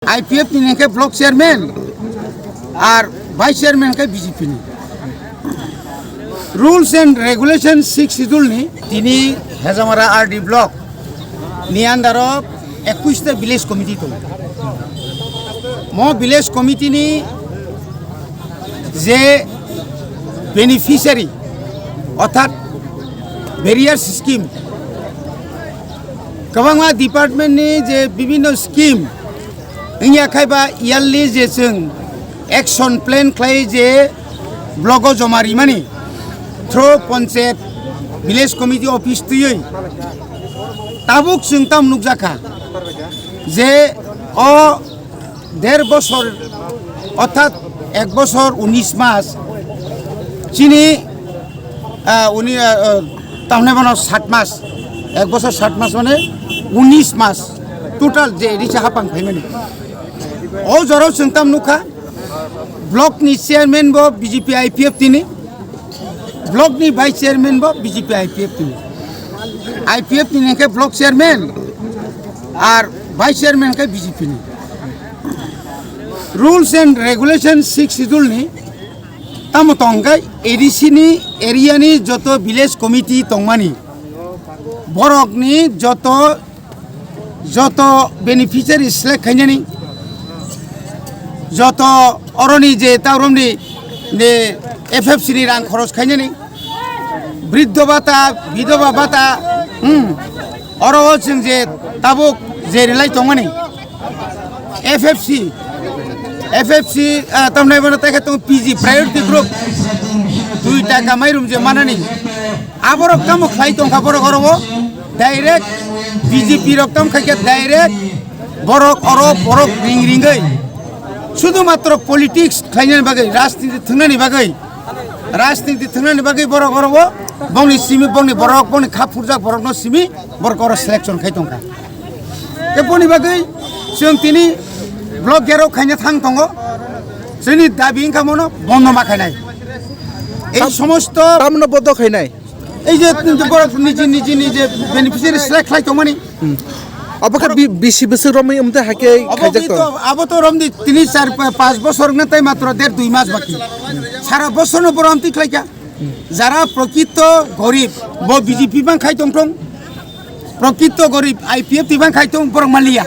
IPF ni ke block chairman R vice chairman ke BJP ni rules and regulations 6 schedule ni tini Hezamara RD block ni andaro 21 ta village committee to mo village committee ni je beneficiary অর্থাৎ various scheme kabangma department ni je bibhinno scheme इंया खाइबा yearly जे जों action plane खाइ जे ब्लॉगो जमारि मानि through panchayat village committee office तुयै ताबुक जों ताम नुकजाखा जे अ 1.5 বছর অর্থাৎ 1 বছর 19 মাস চিনি উনি তামনে বন 7 মাস 1 বছর 7 মাস মানে 19 মাস টোটাल जे रिचा हापां फाइमानि ओ जराव जोंताम नुखा ब्लॉक नि चेयरमैन बो बीजेपी आईपीएफ तिनि ब्लॉक नि वाइस चेयरमैन बो बीजेपी आईपीएफ तिनि के ब्लॉक चेयरमैन और वाइस चेयरमैन के बीजेपी नि रूल्स एंड रेगुलेशन 6 शेड्यूल नि तामतंगाय एडीसी नि एरिया नि जतो विलेज कमिटी तंगमानि बरक नि जतो बेनिफिशियारि सिलेक्ट खाइनानि जतो अरनि जे तावरमनि ने एफएफसी नि रां खरच खाइनानि वृद्ध भाता विधवा भाता अरो जों जे ताबुक जे रिलाय तंगमानि एफएफसी तमने बन ताके तो पीजी प्रायोरिटी ग्रुप 2 टाका माइरुम जे मानानि आबरक काम खाइ तंखा बरक अरबो डायरेक्ट बीजेपी रक्तम खाके डायरेक्ट बरक अरो बरक रिंग रिंगै शुधुमात्र पॉलिटिक्स खाइनानि बागै राजनीति थंनानि बागै बरक अरबो बंनि सिमि बंनि बरक बंनि खाफुरजा बरक न सिमि बरक अरो सिलेक्शन खाइतंखा के बनि बागै जों तिनि ब्लॉक गेराव खाइना थां दंगो जोंनि दाबि इंकामनो बन्द माखायनाय এই সমস্ত তামनो बन्द खाइनाय এই যে বরক নিজে বেনিফিশিয়ারি সিলেক্ট খাই তো মানে অবকা 20 বছর রমই আমতে হাকে খাইজা তো আবো তো রমদি 3 4 5 বছর না তাই মাত্র 1.5 মাস বাকি সারা বছর পর আমতি খাইকা যারা প্রকৃত গরিব ব বিজেপি বাং খাইতং প্রকৃত গরিব আইপিএফ তিবাং খাইতং পর মালিয়া